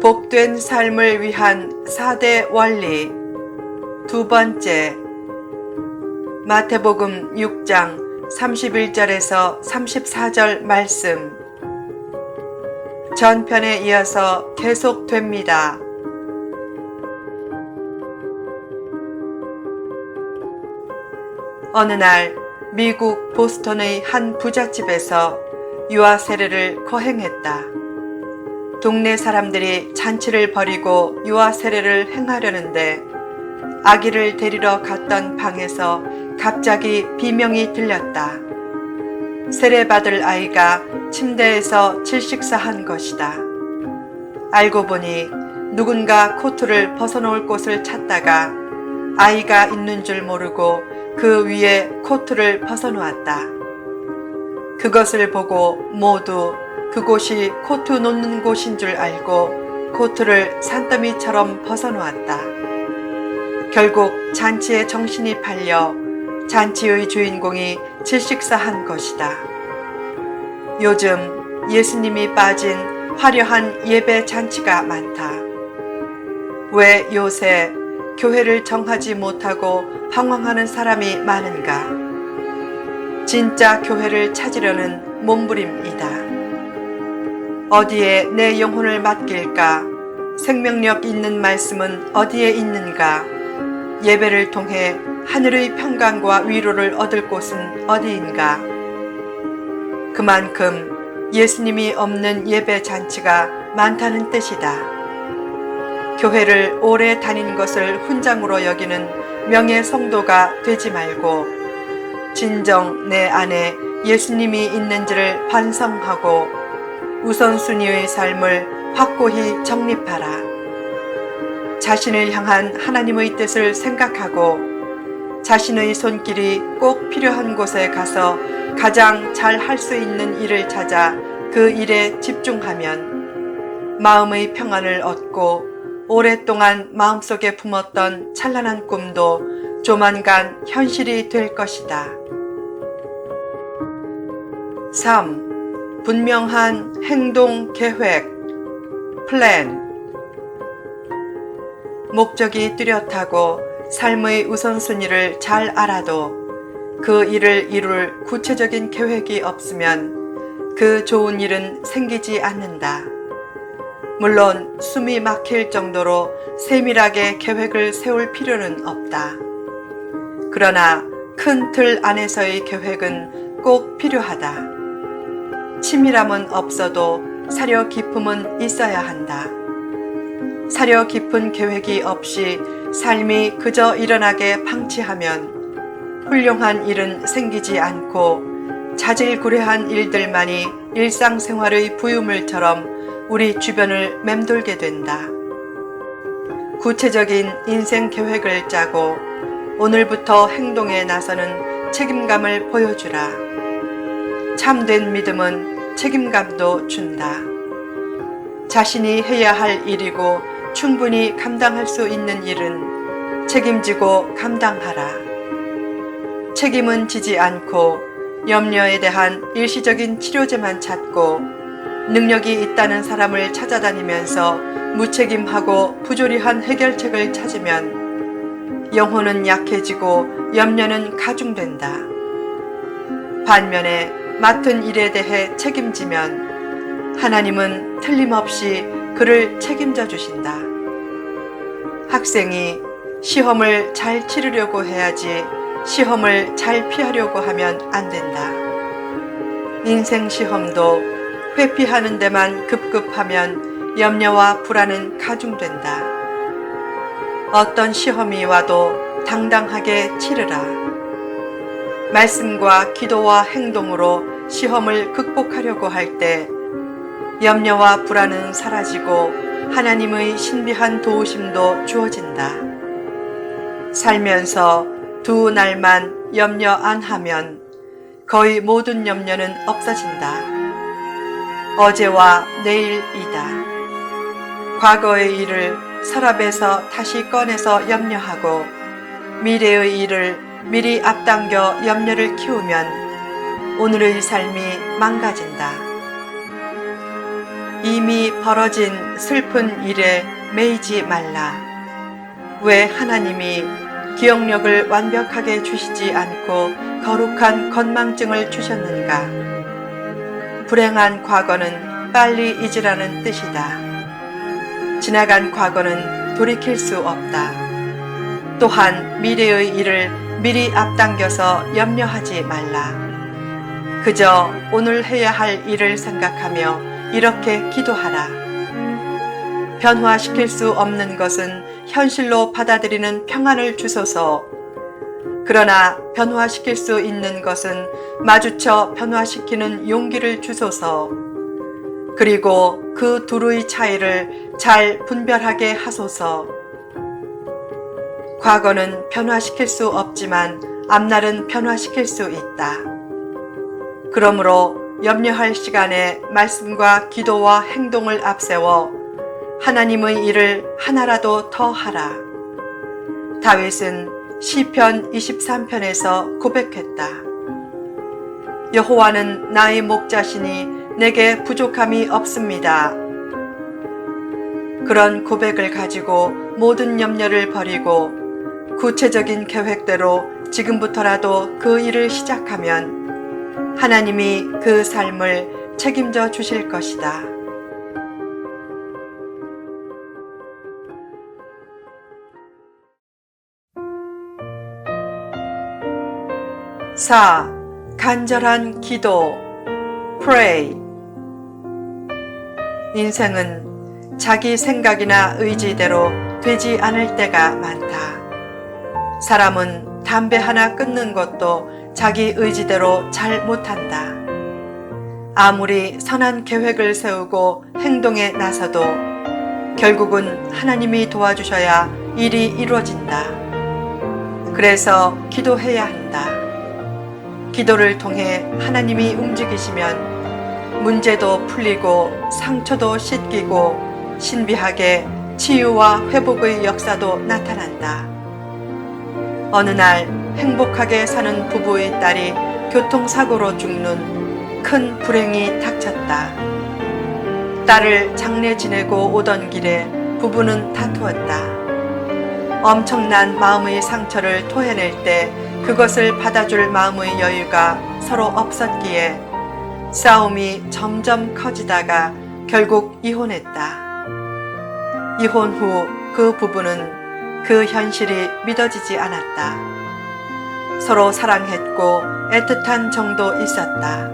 복된 삶을 위한 4대 원리. 두 번째, 마태복음 6장 31절에서 34절 말씀. 전편에 이어서 계속됩니다. 어느 날 미국 보스턴의 한 부잣집에서 유아 세례를 거행했다. 동네 사람들이 잔치를 벌이고 유아 세례를 행하려는데 아기를 데리러 갔던 방에서 갑자기 비명이 들렸다. 세례받을 아이가 침대에서 질식사한 것이다. 알고 보니 누군가 코트를 벗어놓을 곳을 찾다가 아이가 있는 줄 모르고 그 위에 코트를 벗어놓았다. 그것을 보고 모두 그곳이 코트 놓는 곳인 줄 알고 코트를 산더미처럼 벗어놓았다. 결국 잔치에 정신이 팔려 잔치의 주인공이 질식사한 것이다. 요즘 예수님이 빠진 화려한 예배 잔치가 많다. 왜 요새 교회를 정하지 못하고 방황하는 사람이 많은가? 진짜 교회를 찾으려는 몸부림이다. 어디에 내 영혼을 맡길까? 생명력 있는 말씀은 어디에 있는가? 예배를 통해 하늘의 평강과 위로를 얻을 곳은 어디인가? 그만큼 예수님이 없는 예배 잔치가 많다는 뜻이다. 교회를 오래 다닌 것을 훈장으로 여기는 명예 성도가 되지 말고 진정 내 안에 예수님이 있는지를 반성하고 우선순위의 삶을 확고히 정립하라. 자신을 향한 하나님의 뜻을 생각하고 자신의 손길이 꼭 필요한 곳에 가서 가장 잘 할 수 있는 일을 찾아 그 일에 집중하면 마음의 평안을 얻고 오랫동안 마음속에 품었던 찬란한 꿈도 조만간 현실이 될 것이다. 3. 분명한 행동 계획, 플랜. 목적이 뚜렷하고 삶의 우선순위를 잘 알아도 그 일을 이룰 구체적인 계획이 없으면 그 좋은 일은 생기지 않는다. 물론 숨이 막힐 정도로 세밀하게 계획을 세울 필요는 없다. 그러나 큰 틀 안에서의 계획은 꼭 필요하다. 치밀함은 없어도 사려 깊음은 있어야 한다. 사려 깊은 계획이 없이 삶이 그저 일어나게 방치하면 훌륭한 일은 생기지 않고 자질구레한 일들만이 일상생활의 부유물처럼 우리 주변을 맴돌게 된다. 구체적인 인생 계획을 짜고 오늘부터 행동에 나서는 책임감을 보여주라. 참된 믿음은 책임감도 준다. 자신이 해야 할 일이고 충분히 감당할 수 있는 일은 책임지고 감당하라. 책임은 지지 않고 염려에 대한 일시적인 치료제만 찾고 능력이 있다는 사람을 찾아다니면서 무책임하고 부조리한 해결책을 찾으면 영혼은 약해지고 염려는 가중된다. 반면에 맡은 일에 대해 책임지면 하나님은 틀림없이 그를 책임져 주신다. 학생이 시험을 잘 치르려고 해야지 시험을 잘 피하려고 하면 안 된다. 인생 시험도 회피하는 데만 급급하면 염려와 불안은 가중된다. 어떤 시험이 와도 당당하게 치르라. 말씀과 기도와 행동으로 시험을 극복하려고 할 때 염려와 불안은 사라지고 하나님의 신비한 도우심도 주어진다. 살면서 두 날만 염려 안 하면 거의 모든 염려는 없어진다. 어제와 내일이다. 과거의 일을 서랍에서 다시 꺼내서 염려하고 미래의 일을 미리 앞당겨 염려를 키우면 오늘의 삶이 망가진다. 이미 벌어진 슬픈 일에 매이지 말라. 왜 하나님이 기억력을 완벽하게 주시지 않고 거룩한 건망증을 주셨는가? 불행한 과거는 빨리 잊으라는 뜻이다. 지나간 과거는 돌이킬 수 없다. 또한 미래의 일을 미리 앞당겨서 염려하지 말라. 그저 오늘 해야 할 일을 생각하며 이렇게 기도하라. 변화시킬 수 없는 것은 현실로 받아들이는 평안을 주소서. 그러나 변화시킬 수 있는 것은 마주쳐 변화시키는 용기를 주소서. 그리고 그 둘의 차이를 잘 분별하게 하소서. 과거는 변화시킬 수 없지만 앞날은 변화시킬 수 있다. 그러므로 염려할 시간에 말씀과 기도와 행동을 앞세워 하나님의 일을 하나라도 더 하라. 다윗은 시편 23편에서 고백했다. 여호와는 나의 목자시니 내게 부족함이 없습니다. 그런 고백을 가지고 모든 염려를 버리고 구체적인 계획대로 지금부터라도 그 일을 시작하면 하나님이 그 삶을 책임져 주실 것이다. 4. 간절한 기도 Pray. 인생은 자기 생각이나 의지대로 되지 않을 때가 많다. 사람은 담배 하나 끊는 것도 자기 의지대로 잘 못한다. 아무리 선한 계획을 세우고 행동에 나서도 결국은 하나님이 도와주셔야 일이 이루어진다. 그래서 기도해야 한다. 기도를 통해 하나님이 움직이시면 문제도 풀리고 상처도 씻기고 신비하게 치유와 회복의 역사도 나타난다. 어느 날 행복하게 사는 부부의 딸이 교통사고로 죽는 큰 불행이 닥쳤다. 딸을 장례 지내고 오던 길에 부부는 다투었다. 엄청난 마음의 상처를 토해낼 때 그것을 받아줄 마음의 여유가 서로 없었기에 싸움이 점점 커지다가 결국 이혼했다. 이혼 후 그 부부는 그 현실이 믿어지지 않았다. 서로 사랑했고 애틋한 정도 있었다.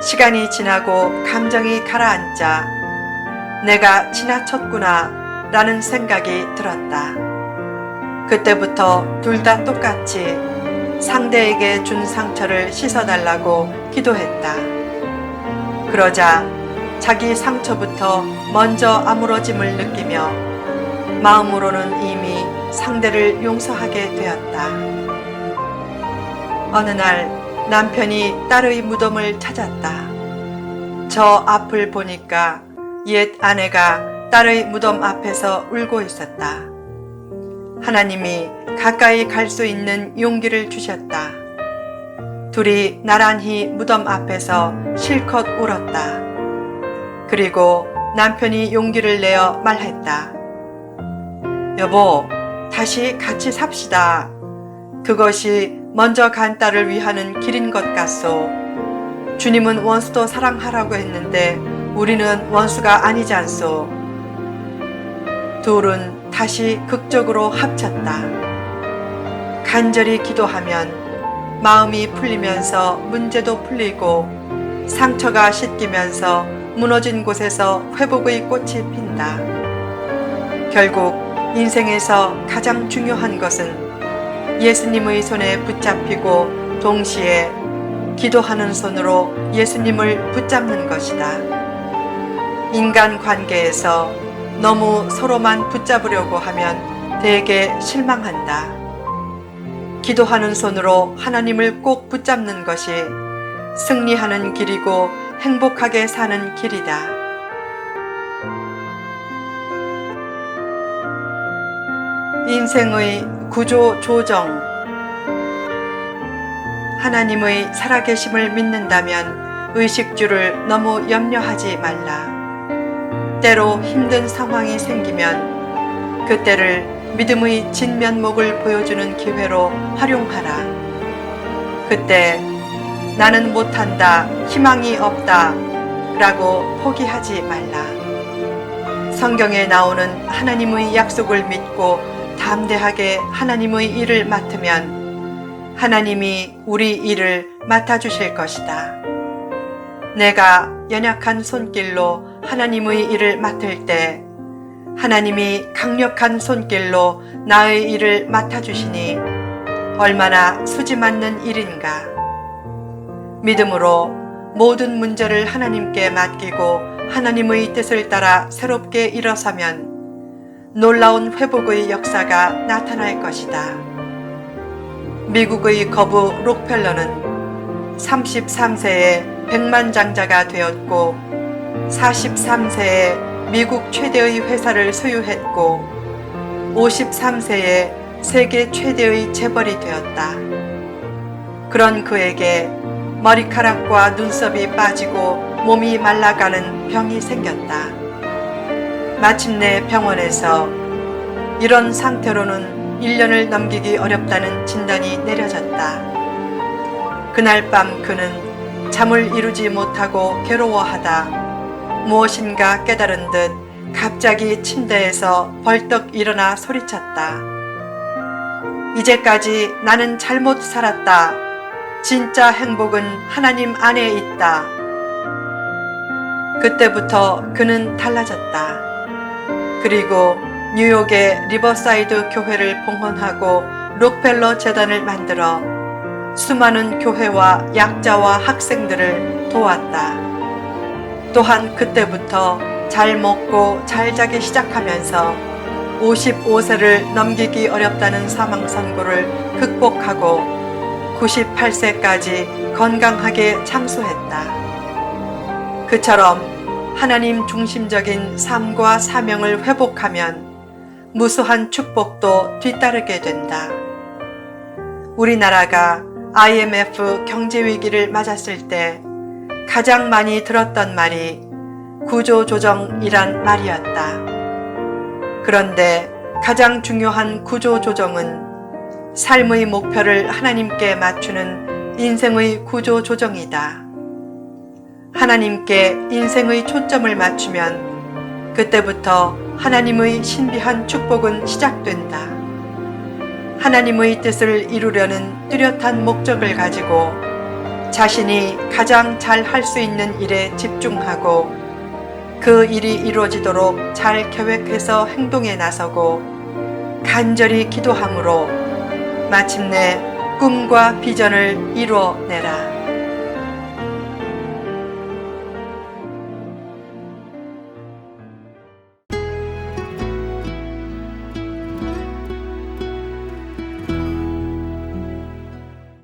시간이 지나고 감정이 가라앉자 내가 지나쳤구나 라는 생각이 들었다. 그때부터 둘 다 똑같이 상대에게 준 상처를 씻어달라고 기도했다. 그러자 자기 상처부터 먼저 아물어짐을 느끼며 마음으로는 이미 상대를 용서하게 되었다. 어느 날 남편이 딸의 무덤을 찾았다. 저 앞을 보니까 옛 아내가 딸의 무덤 앞에서 울고 있었다. 하나님이 가까이 갈 수 있는 용기를 주셨다. 둘이 나란히 무덤 앞에서 실컷 울었다. 그리고 남편이 용기를 내어 말했다. 여보, 다시 같이 삽시다. 그것이 먼저 간 딸을 위하는 길인 것 같소. 주님은 원수도 사랑하라고 했는데 우리는 원수가 아니지 않소. 둘은 다시 극적으로 합쳤다. 간절히 기도하면 마음이 풀리면서 문제도 풀리고 상처가 씻기면서 무너진 곳에서 회복의 꽃이 핀다. 결국 인생에서 가장 중요한 것은 예수님의 손에 붙잡히고 동시에 기도하는 손으로 예수님을 붙잡는 것이다. 인간 관계에서 너무 서로만 붙잡으려고 하면 대개 실망한다. 기도하는 손으로 하나님을 꼭 붙잡는 것이 승리하는 길이고 행복하게 사는 길이다. 인생의 구조 조정. 하나님의 살아계심을 믿는다면 의식주를 너무 염려하지 말라. 때로 힘든 상황이 생기면 그때를 믿음의 진면목을 보여주는 기회로 활용하라. 그때 나는 못한다, 희망이 없다 라고 포기하지 말라. 성경에 나오는 하나님의 약속을 믿고 담대하게 하나님의 일을 맡으면 하나님이 우리 일을 맡아주실 것이다. 내가 연약한 손길로 하나님의 일을 맡을 때 하나님이 강력한 손길로 나의 일을 맡아주시니 얼마나 수지맞는 일인가. 믿음으로 모든 문제를 하나님께 맡기고 하나님의 뜻을 따라 새롭게 일어서면 놀라운 회복의 역사가 나타날 것이다. 미국의 거부 록펠러는 33세에 백만장자가 되었고 43세에 미국 최대의 회사를 소유했고 53세에 세계 최대의 재벌이 되었다. 그런 그에게 머리카락과 눈썹이 빠지고 몸이 말라가는 병이 생겼다. 마침내 병원에서 이런 상태로는 1년을 넘기기 어렵다는 진단이 내려졌다. 그날 밤 그는 잠을 이루지 못하고 괴로워하다 무엇인가 깨달은 듯 갑자기 침대에서 벌떡 일어나 소리쳤다. 이제까지 나는 잘못 살았다. 진짜 행복은 하나님 안에 있다. 그때부터 그는 달라졌다. 그리고 뉴욕의 리버사이드 교회를 봉헌하고 록펠러 재단을 만들어 수많은 교회와 약자와 학생들을 도왔다. 또한 그때부터 잘 먹고 잘 자기 시작하면서 55세를 넘기기 어렵다는 사망 선고를 극복하고 98세까지 건강하게 장수했다. 그처럼 하나님 중심적인 삶과 사명을 회복하면 무수한 축복도 뒤따르게 된다. 우리나라가 IMF 경제위기를 맞았을 때 가장 많이 들었던 말이 구조조정이란 말이었다. 그런데 가장 중요한 구조조정은 삶의 목표를 하나님께 맞추는 인생의 구조조정이다. 하나님께 인생의 초점을 맞추면 그때부터 하나님의 신비한 축복은 시작된다. 하나님의 뜻을 이루려는 뚜렷한 목적을 가지고 자신이 가장 잘 할 수 있는 일에 집중하고 그 일이 이루어지도록 잘 계획해서 행동에 나서고 간절히 기도함으로 마침내 꿈과 비전을 이루어내라.